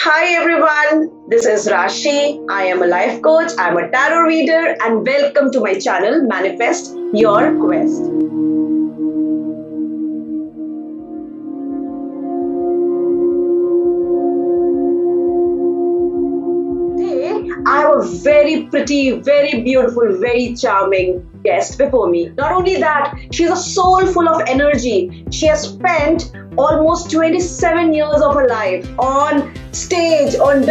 Hi everyone, this is Rashi. I am a life coach, I'm a tarot reader, and welcome to my channel Manifest Your Quest. Today, I have a very pretty, very beautiful, very charming guest before me. Not only that, she's a soul full of energy. She has spent almost 27 years of her life on stage, on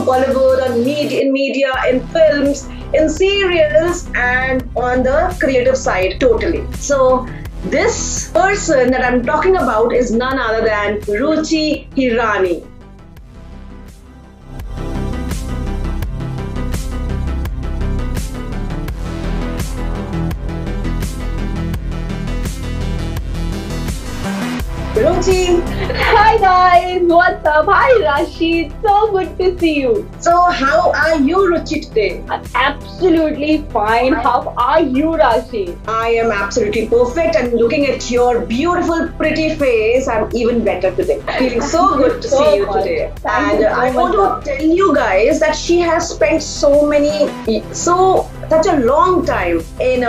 Bollywood, in media, in films, in serials, and on the creative side totally. So this person that I'm talking about is none other than Ruchi Hirani. Ruchi. Hi guys, what's up? Hi Rashi, so good to see you. So how are you, Ruchi, today? I'm absolutely fine. How are you, Rashi? I am absolutely perfect, and looking at your beautiful, pretty face, I'm even better today. Feeling so good to see you today. Thank you so I want much. to tell you guys that she has spent such a long time in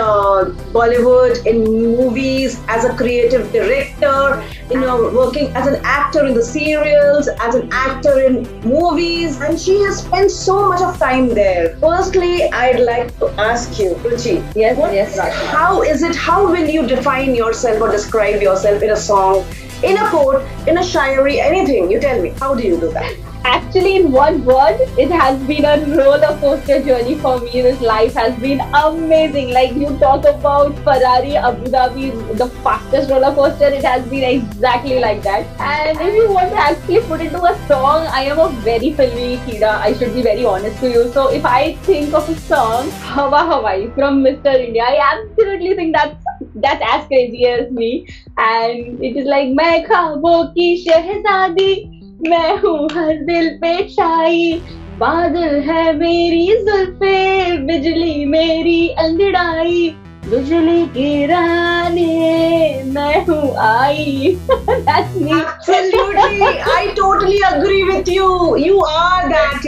Bollywood, in movies, as a creative director, working as an actor in the serials, as an actor in movies, and she has spent so much of time there. Firstly, I'd like to ask you, Ruchi, Yes, Rashi. how will you define yourself or describe yourself in a song, in a quote, in a shayari, anything? You tell me, how do you do that? Actually, in one word, it has been a roller coaster journey for me. This life has been amazing. Like you talk about Ferrari, Abu Dhabi, the fastest roller coaster, it has been exactly like that. And if you want to actually put into a song, I am a very filmy kida. I should be very honest to you. So if I think of a song, Hawa Hawaii from Mr. India, I absolutely think that's as crazy as me. And it is like, मैं ख्वाबों की शहजादी, मैं हूँ हर दिल पे छाई, बादल है मेरी जुल्फे, बिजली मेरी अंगड़ाई, बिजली की रानी मैं हूँ आई. That's me. Absolutely, I totally agree with you. You are that,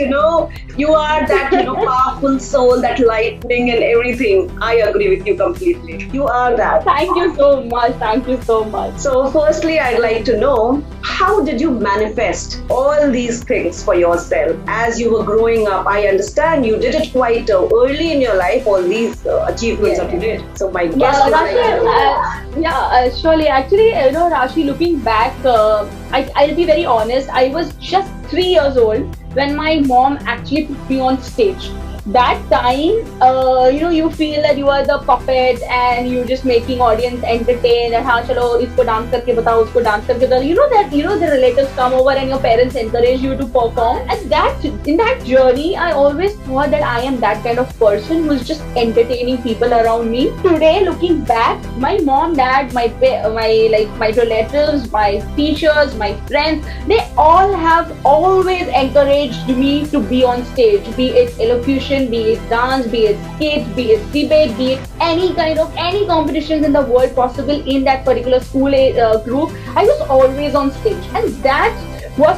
powerful soul, that lightning and everything. I agree with you completely. You are that. Thank you so much. Thank you so much. So, firstly, I'd like to know, how did you manifest all these things for yourself as you were growing up? I understand you did it quite early in your life, all these achievements that you did. So, my guess would like to know. Surely. Actually, Rashi, looking back, I'll be very honest. I was just 3 years old when my mom actually put me on stage. That time, you feel that you are the puppet and you're just making audience entertain. And हाँ चलो इसको dance करके बताओ, उसको dance करके बताओ. The relatives come over and your parents encourage you to perform. And in that journey, I always thought that I am that kind of person who's just entertaining people around me. Today, looking back, my mom, dad, my relatives, my teachers, my friends, they all have always encouraged me to be on stage, be it elocution, be it dance, be it skit, be it debate, be it any competitions in the world possible in that particular school group. I was always on stage, and that was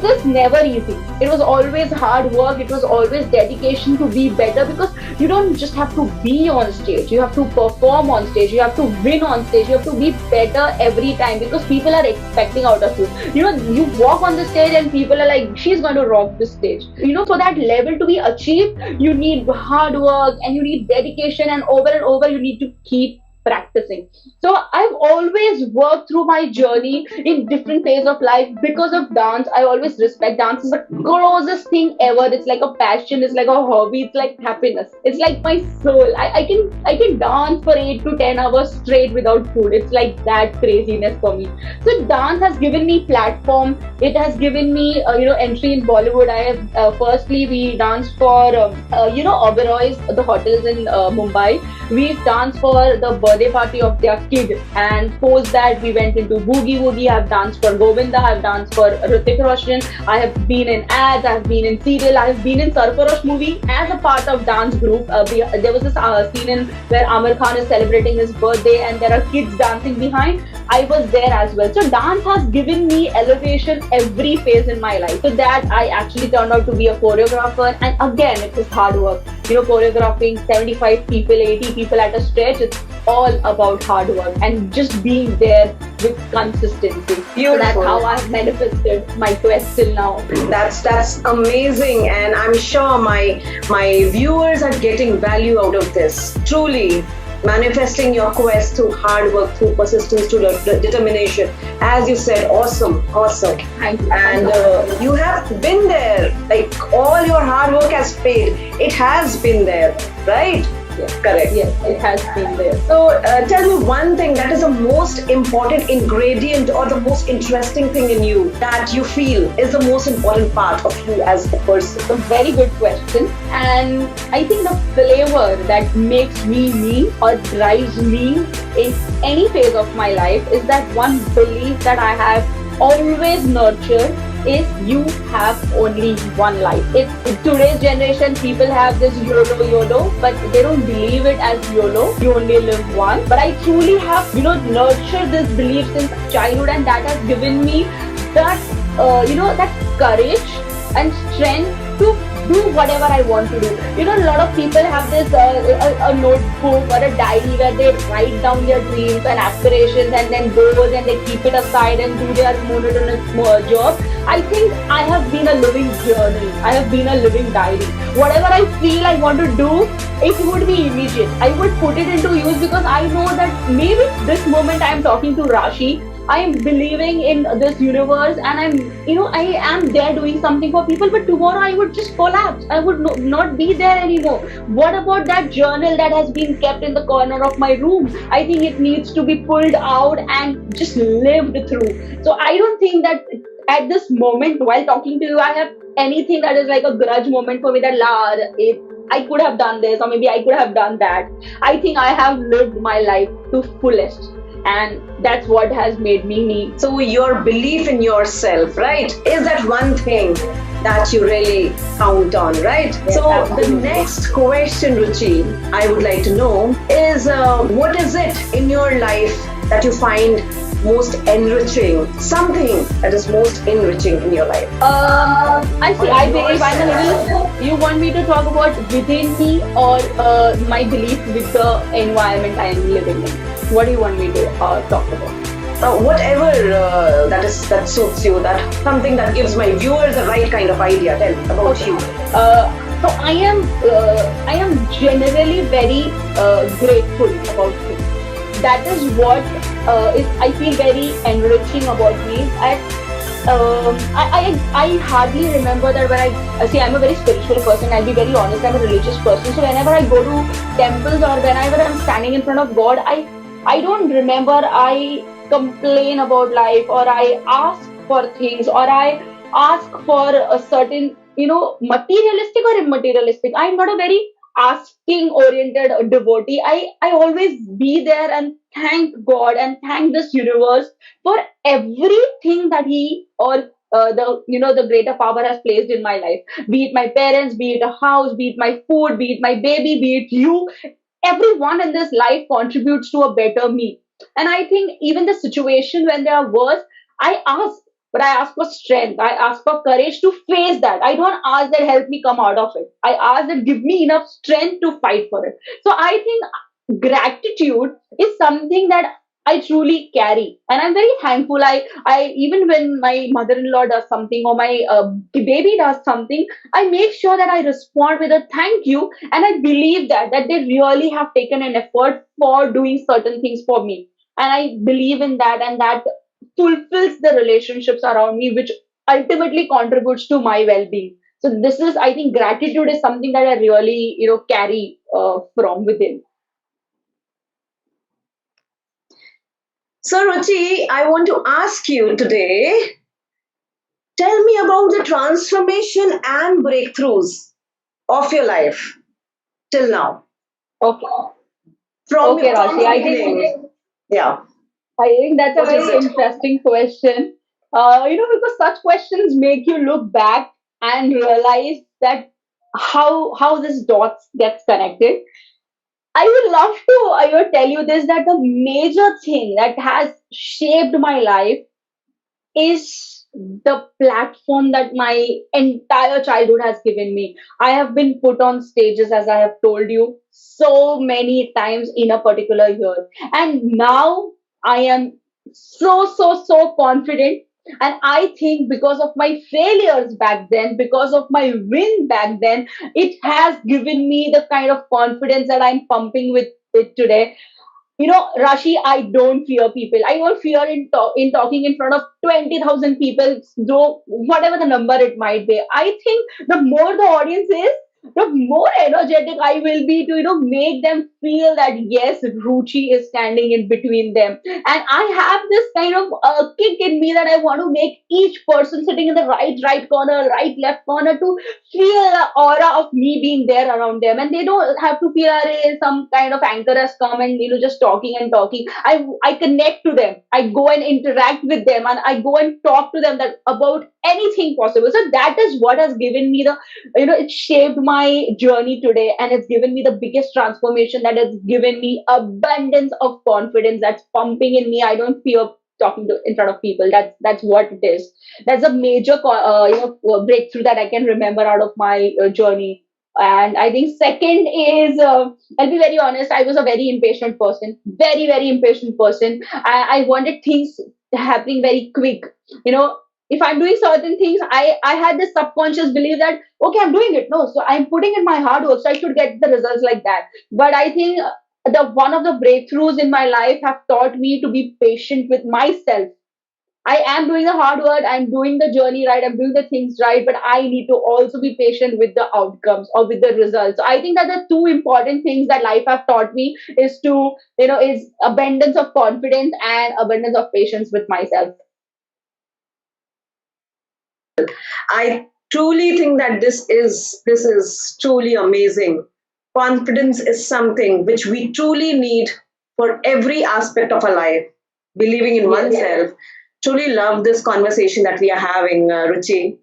just never easy. It was always hard work. It was always dedication to be better, because you don't just have to be on stage. You have to perform on stage. You have to win on stage. You have to be better every time, because people are expecting out of you. You walk on the stage and people are like, she's going to rock the stage. For that level to be achieved, you need hard work and you need dedication, and over you need to keep practicing. So I've always worked through my journey in different phases of life because of dance. I always respect dance. It's the closest thing ever. It's like a passion. It's like a hobby. It's like happiness. It's like my soul. I can dance for 8 to 10 hours straight without food. It's like that craziness for me. So dance has given me platform. It has given me entry in Bollywood. I have firstly we danced for Oberoi's, the hotels in Mumbai. We've danced for the birthday party of their kid, and post that we went into Boogie Woogie. I've danced for Govinda, I've danced for Hrithik Roshan, I have been in ads, I've been in serial, I've been in Sarfarosh movie as a part of dance group. There was this scene in where Amir Khan is celebrating his birthday and there are kids dancing behind. I was there as well. So dance has given me elevation every phase in my life. So that I actually turned out to be a choreographer. And again, it was hard work. Choreographing 75 people, 80 people at a stretch, it's all about hard work and just being there with consistency. So that's Beautiful. how I've manifested my quest till now. That's amazing, and I'm sure my viewers are getting value out of this. Truly, manifesting your quest through hard work, through persistence, through determination. As you said, awesome, awesome. Thank you. And you have been there. Like all your hard work has paid. It has been there, right? Yes. Correct. Yes, it has been there. So tell me one thing that is the most important ingredient or the most interesting thing in you that you feel is the most important part of you as a person. It's a very good question. And I think the flavor that makes me me or drives me in any phase of my life is that one belief that I have always nurtured is you have only one life. In today's generation, people have this YOLO, but they don't believe it as YOLO. You only live once. But I truly have, nurtured this belief since childhood, and that has given me that, that courage and strength to do whatever I want to do. A lot of people have this a notebook or a diary where they write down their dreams and aspirations and then goals, and they keep it aside and do their monotonous job. I think I have been a living journal. I have been a living diary. Whatever I feel I want to do, it would be immediate. I would put it into use because I know that maybe this moment I am talking to Rashi, I am believing in this universe, and I am there doing something for people, but tomorrow I would just collapse. I would not be there anymore. What about that journal that has been kept in the corner of my room? I think it needs to be pulled out and just lived through. So I don't think that at this moment while talking to you, I have anything that is like a grudge moment for me that if I could have done this or maybe I could have done that. I think I have lived my life to fullest, and that's what has made me me. So your belief in yourself, right, is that one thing that you really count on, right? Yes, so absolutely. The next question, Ruchi, I would like to know is what is it in your life that you find most enriching? Something that is most enriching in your life. I see. I believe I'm a little. You want me to talk about within me or my belief with the environment I am living in? What do you want me to talk about? Whatever that suits you, that something that gives my viewers the right kind of idea. Tell me about you. So I am generally very grateful about things. That is what I feel very enriching about me. I hardly remember that when I see, I'm a very spiritual person. I'll be very honest. I'm a religious person. So whenever I go to temples or whenever I'm standing in front of God, I don't remember I complain about life or I ask for things or I ask for a certain, materialistic or immaterialistic. I'm not a very asking oriented devotee. I always be there and thank God and thank this universe for everything that He or the greater power has placed in my life. Be it my parents, be it a house, be it my food, be it my baby, be it you. Everyone in this life contributes to a better me. And I think even the situation when they are worse, I ask, but I ask for strength. I ask for courage to face that. I don't ask that help me come out of it. I ask that give me enough strength to fight for it. So I think gratitude is something that I truly carry, and I'm very thankful. I even when my mother-in-law does something or my baby does something, I make sure that I respond with a thank you, and I believe that they really have taken an effort for doing certain things for me, and I believe in that, and that fulfills the relationships around me, which ultimately contributes to my well-being. So this is, I think, gratitude is something that I really, carry from within. So, Ruchi, I want to ask you today, tell me about the transformation and breakthroughs of your life till now. Okay, From, okay, from Rashi. the beginning. Yeah. I think that's a What is very it? interesting question. Because such questions make you look back and realize that how this dots gets connected. I would love to tell you this, that the major thing that has shaped my life is the platform that my entire childhood has given me. I have been put on stages, as I have told you, so many times in a particular year. And now I am so confident. And I think because of my failures back then, because of my win back then, it has given me the kind of confidence that I'm pumping with it today. Rashi, I don't fear people. I don't fear in talking in front of 20,000 people, though whatever the number it might be. I think the more the audience is, the more energetic I will be to make them feel that yes, Ruchi is standing in between them, and I have this kind of kick in me that I want to make each person sitting in the right corner, right left corner to feel the aura of me being there around them, and they don't have to feel some kind of anchor has come and just talking and talking. I connect to them, I go and interact with them, and I go and talk to them that about anything possible. So that is what has given me the it shaped my journey today, and it's given me the biggest transformation, that has given me abundance of confidence that's pumping in me. I don't fear talking to in front of people. That's what it is. That's a major breakthrough that I can remember out of my journey. And I think second is, I'll be very honest, I was a very impatient person, very impatient person. I wanted things happening very quick. You know, if I'm doing certain things, I had this subconscious belief that okay, I'm doing it. No, so I'm putting in my hard work, so I should get the results like that. But I think the one of the breakthroughs in my life have taught me to be patient with myself. I am doing the hard work, I'm doing the journey right, I'm doing the things right, but I need to also be patient with the outcomes or with the results. So I think that the two important things that life have taught me is is abundance of confidence and abundance of patience with myself. I truly think that this is truly amazing. Confidence is something which we truly need for every aspect of our life. Believing in Yes. oneself. Truly love this conversation that we are having, Ruchi.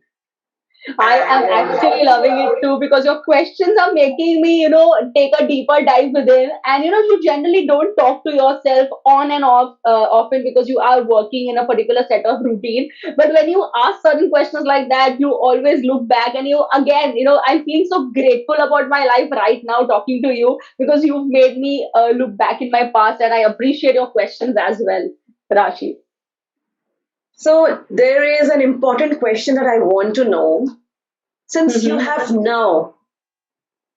I am And actually loving it too, because your questions are making me, take a deeper dive within. And you generally don't talk to yourself on and off often, because you are working in a particular set of routine. But when you ask certain questions like that, you always look back, and again, I'm feeling so grateful about my life right now talking to you, because you've made me look back in my past, and I appreciate your questions as well, Rashi. so there is an important question that I want to know. Since you Mm-hmm. have now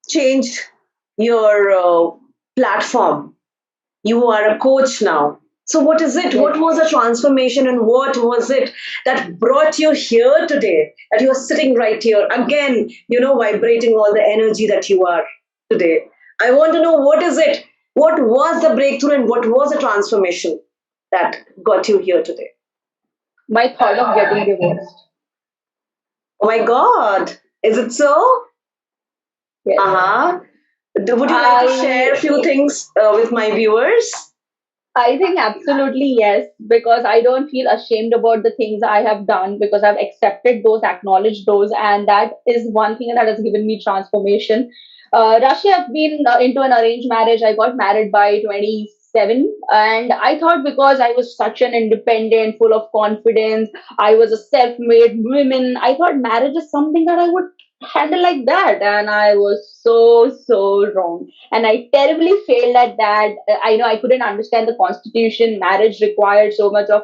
changed your platform, you are a coach now. So, what is it? Yes. What was the transformation, and what was it that brought you here today? That you are sitting right here again, vibrating all the energy that you are today. I want to know what is it? What was the breakthrough, and what was the transformation that got you here today? My thought of getting divorced. Oh my God, is it so? Yes. Uh huh. Would you like to share a I few things with my viewers? I think absolutely yes, because I don't feel ashamed about the things I have done, because I've accepted those, acknowledged those, and that is one thing that has given me transformation. Rashi, I've been into an arranged marriage. I got married by 27, and I thought because I was such an independent, full of confidence, I was a self-made woman. I thought marriage is something that I would handle like that, and I was so wrong, and I terribly failed at that. I know I couldn't understand the constitution. Marriage required so much of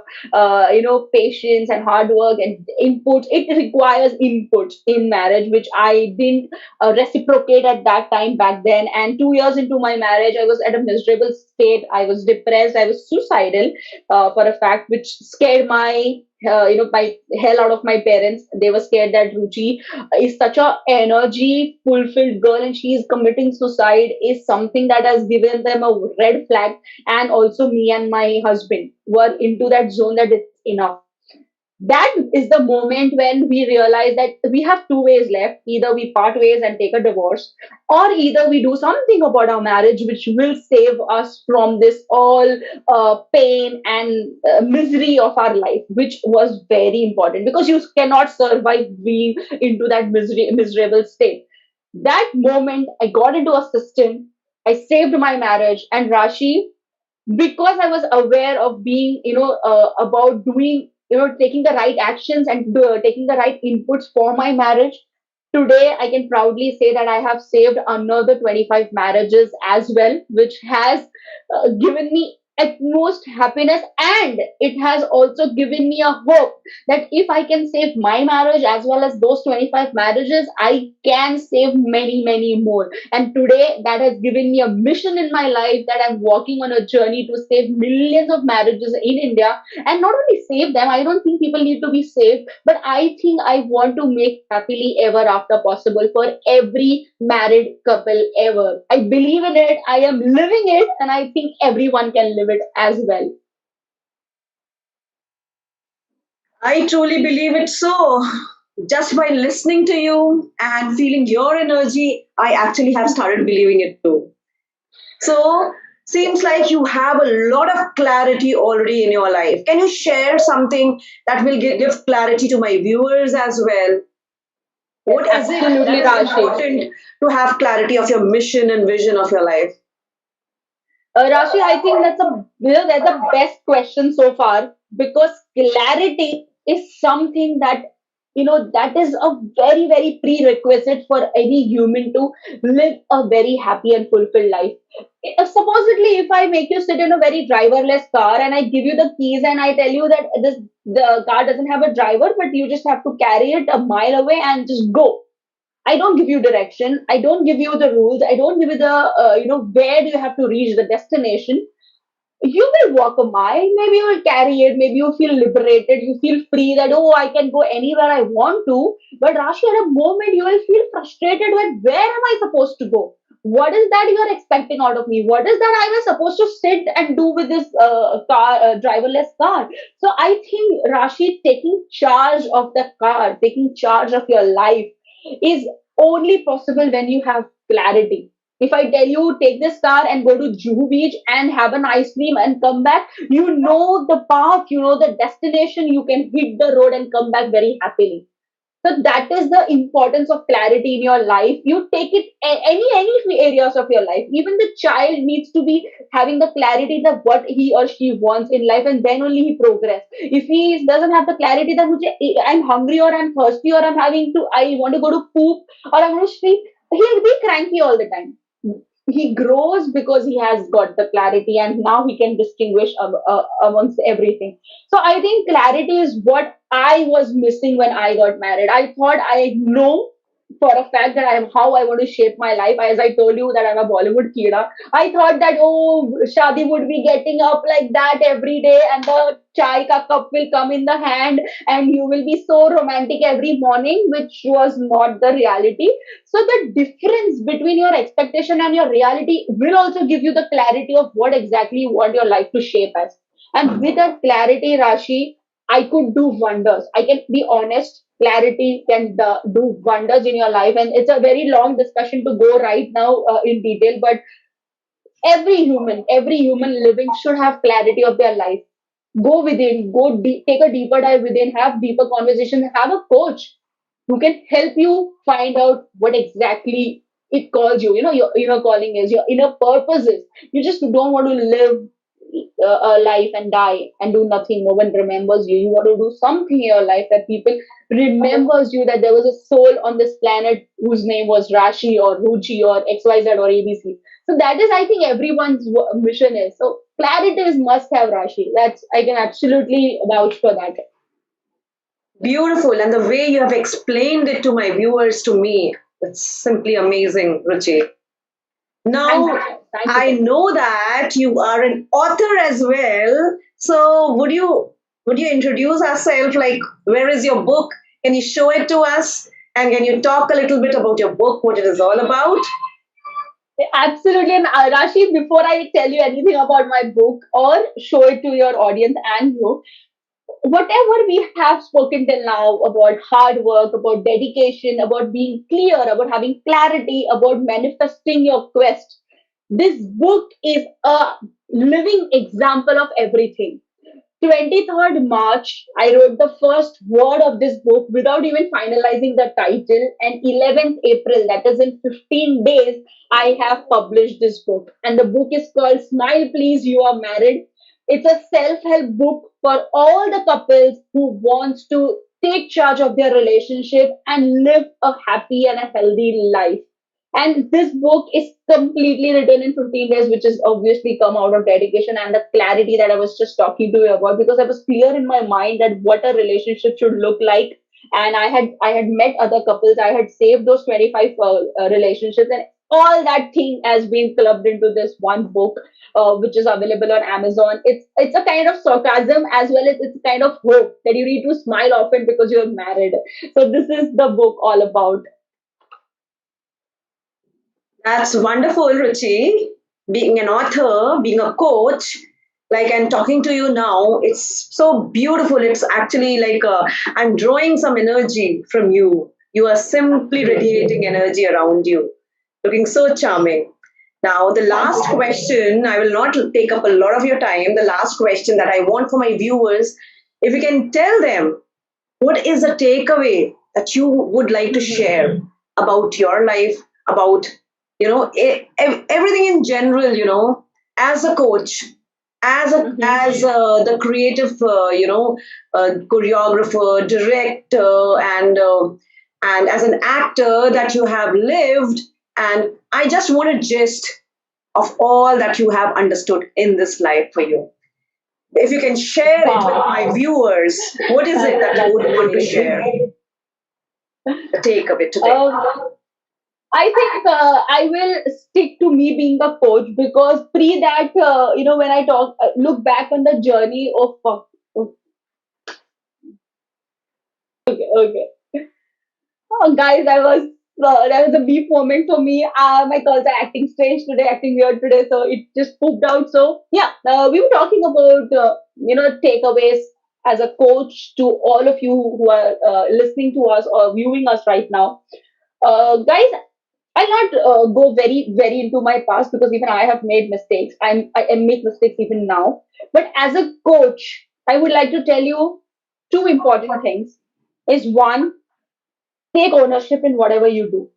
patience and hard work and input. It requires input in marriage, which I didn't reciprocate at that time back then. And 2 years into my marriage, I was at a miserable state. I was depressed. I was suicidal, for a fact, which scared my hell out of my parents. They were scared that Ruchi is such a energy fulfilled girl, and she is committing suicide is something that has given them a red flag. And also me and my husband were into that zone that it's enough. That is the moment when we realize that we have two ways left: either we part ways and take a divorce, or either we do something about our marriage which will save us from this all pain and misery of our life, which was very important, because you cannot survive being into that miserable state. That moment I got into a system. I saved my marriage. And Rashi, because I was aware of being, about doing, taking the right actions and taking the right inputs for my marriage. Today, I can proudly say that I have saved another 25 marriages as well, which has given me utmost happiness, and it has also given me a hope that if I can save my marriage as well as those 25 marriages, I can save many, many more. And today, that has given me a mission in my life that I'm walking on a journey to save millions of marriages in India. And not only save them, I don't think people need to be saved, but I think I want to make happily ever after possible for every married couple ever. I believe in it, I am living it, and I think everyone can live it as well. I truly believe it so. Just by listening to you and feeling your energy, I actually have started believing it too. So, seems like you have a lot of clarity already in your life. Can you share something that will give clarity to my viewers as well? Yes, What is it that absolutely, is Rashi. important to have clarity of your mission and vision of your life? Rashi, I think that's the best question so far, because clarity is something that, that is a very, very prerequisite for any human to live a very happy and fulfilled life. Supposedly, if I make you sit in a very driverless car and I give you the keys and I tell you that the car doesn't have a driver, but you just have to carry it a mile away and just go. I don't give you direction. I don't give you the rules. I don't give you the, where do you have to reach the destination. You will walk a mile. Maybe you will carry it. Maybe you feel liberated. You feel free that, oh, I can go anywhere I want to. But Rashi, at a moment, you will feel frustrated with where am I supposed to go? What is that you are expecting out of me? What is that I was supposed to sit and do with this driverless car? So I think Rashi, taking charge of the car, taking charge of your life is only possible when you have clarity. If I tell you take this car and go to Juhu Beach and have an ice cream and come back, you know the path, you know the destination, you can hit the road and come back very happily. So that is the importance of clarity in your life. You take it any areas of your life. Even the child needs to be having the clarity that what he or she wants in life, and then only he progress. If he doesn't have the clarity that "Mujhe- I'm hungry or I'm thirsty or I want to go to poop or I want to sleep, he'll be cranky all the time. He grows because he has got the clarity, and now he can distinguish amongst everything. So I think clarity is what I was missing when I got married. I thought I know for a fact that I am how I want to shape my life. As I told you that I'm a Bollywood kida. I thought that oh, Shadi would be getting up like that every day, and the chai ka cup will come in the hand, and you will be so romantic every morning, which was not the reality. So the difference between your expectation and your reality will also give you the clarity of what exactly you want your life to shape as. And with that clarity, Rashi, I could do wonders. I can be honest. Clarity can do wonders in your life, and it's a very long discussion to go right now in detail. But every human living should have clarity of their life. Go within, go deep, take a deeper dive within, have deeper conversations, have a coach who can help you find out what exactly it calls you. You know, your inner calling is, your inner purpose is. You just don't want to live a life and die and do nothing. No one remembers you. You want to do something in your life that people remembers you, that there was a soul on this planet whose name was Rashi or Ruchi or XYZ or ABC. So that is, I think, everyone's mission is. So clarity is must have, Rashi. That's, I can absolutely vouch for that. Beautiful. And the way you have explained it to my viewers, to me, it's simply amazing, Ruchi. Thank you. Now, Thank you I so much. know that you are an author as well. So, would you introduce yourself? Like, where is your book? Can you show it to us? And can you talk a little bit about your book, what it is all about? Absolutely. And Rashi, before I tell you anything about my book or show it to your audience and you, whatever we have spoken till now about hard work, about dedication, about being clear, about having clarity, about manifesting your quest, this book is a living example of everything. 23rd March, I wrote the first word of this book without even finalizing the title. And 11th April, that is in 15 days, I have published this book. And the book is called Smile Please, You Are Married. It's a self-help book for all the couples who wants to take charge of their relationship and live a happy and a healthy life. And this book is completely written in 15 days, which is obviously come out of dedication and the clarity that I was just talking to you about, because I was clear in my mind that what a relationship should look like. And I had met other couples. I had saved those 25 relationships, and all that thing has been clubbed into this one book, which is available on Amazon. It's a kind of sarcasm as well as it's a kind of hope that you need to smile often because you're married. So this is the book all about. That's wonderful, Ruchi. Being an author, being a coach, like I'm talking to you now, it's so beautiful. It's actually like I'm drawing some energy from you. You are simply radiating energy around you, looking so charming. Now, the Thank last you. question, I will not take up a lot of your time. The last question that I want for my viewers, if you can tell them what is the takeaway that you would like to share about your life, about everything in general, as a coach, Mhm. as the creative choreographer, director, and as an actor that you have lived, and I just want a gist of all that you have understood in this life for you. If you can share it with my Wow, viewers, what is it that you that's would want to share? amazing. The takeaway today. Um, I think I will stick to me being a coach, because pre that, when I look back on the journey of, okay, guys, that was a beep moment for me. My calls are acting strange today, acting weird today, so it just pooped out. So yeah, we were talking about takeaways as a coach to all of you who are listening to us or viewing us right now. Guys, I'll not go very, very into my past, because even I have made mistakes. I make mistakes even now. But as a coach, I would like to tell you two important things. Is one, take ownership in whatever you do.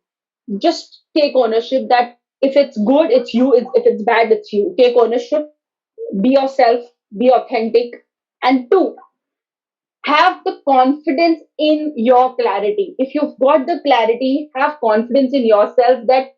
Just take ownership that if it's good, it's you. If it's bad, it's you. Take ownership. Be yourself. Be authentic. And two, have the confidence in your clarity. If you've got the clarity, have confidence in yourself that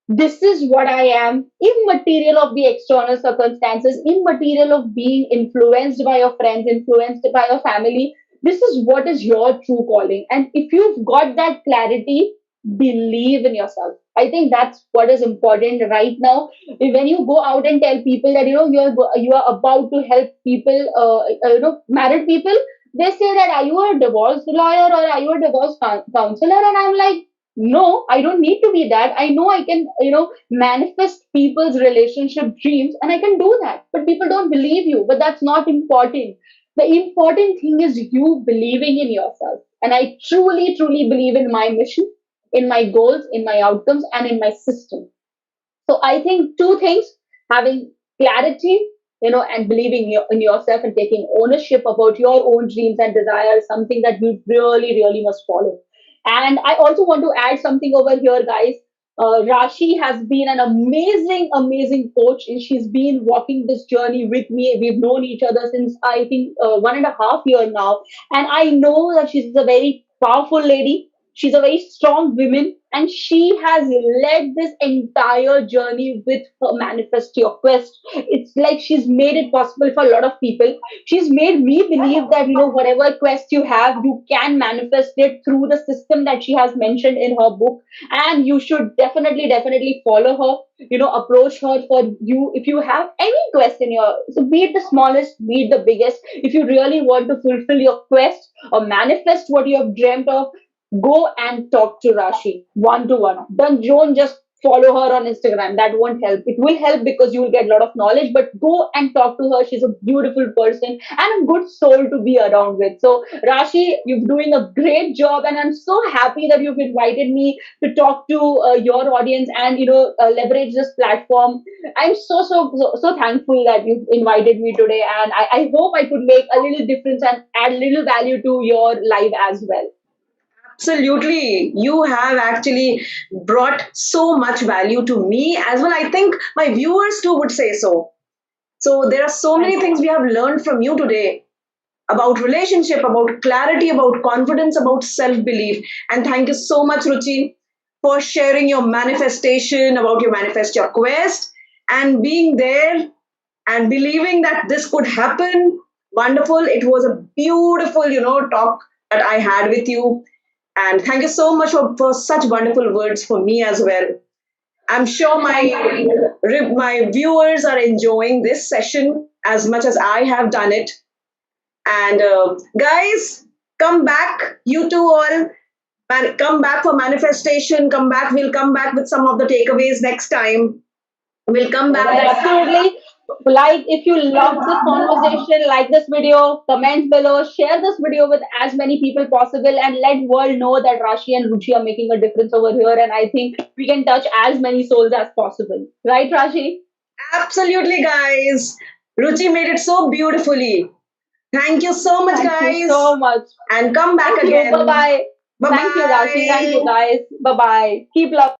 this is what I am, immaterial of the external circumstances, immaterial of being influenced by your friends, influenced by your family. This is what is your true calling. And if you've got that clarity, believe in yourself. I think that's what is important right now. When you go out and tell people that you are about to help people, married people, they say that are you a divorce lawyer or are you a divorce counselor? And I'm like, no, I don't need to be that. I know I can, manifest people's relationship dreams, and I can do that. But people don't believe you. But that's not important. The important thing is you believing in yourself. And I truly, truly believe in my mission, in my goals, in my outcomes, and in my system. So I think two things: having clarity, and believing in yourself and taking ownership about your own dreams and desires, something that you really, really must follow. And I also want to add something over here, guys. Rashi has been an amazing, amazing coach, and she's been walking this journey with me. We've known each other since I think 1.5 year now, and I know that she's a very powerful lady. She's a very strong woman, and she has led this entire journey with her Manifest Your Quest. It's like she's made it possible for a lot of people. She's made me believe that whatever quest you have, you can manifest it through the system that she has mentioned in her book. And you should definitely, definitely follow her. Approach her for you if you have any quest in your. So be it the smallest, be it the biggest. If you really want to fulfill your quest or manifest what you have dreamt of, go and talk to Rashi one to one. Don't just follow her on Instagram. That won't help. It will help because you will get a lot of knowledge, but go and talk to her. She's a beautiful person and a good soul to be around with. So, Rashi, you're doing a great job, and I'm so happy that you've invited me to talk to your audience and leverage this platform. I'm so thankful that you've invited me today, and I hope I could make a little difference and add little value to your life as well. Absolutely. You have actually brought so much value to me as well. I think my viewers too would say so. So there are so Thank many you. things we have learned from you today about relationship, about clarity, about confidence, about self-belief. And thank you so much, Ruchi, for sharing your manifestation, about your manifest your quest, and being there and believing that this could happen. Wonderful. It was a beautiful, talk that I had with you. And thank you so much for such wonderful words for me as well. I'm sure Thank my viewers are enjoying this session as much as I have done it. And guys, come back, you two all. Come back for manifestation. Come back. We'll come back with some of the takeaways next time. We'll come back Right, with. absolutely. Like, if you love this conversation, like this video, comment below, share this video with as many people possible, and let world know that Rashi and Ruchi are making a difference over here. And I think we can touch as many souls as possible. Right, Rashi? Absolutely, guys. Ruchi made it so beautifully. Thank you so much, Thank you guys. so much. And come back Thank you. Bye again. bye. Bye Thank you, Rashi. Thank you, bye. guys. Bye bye. Keep loving.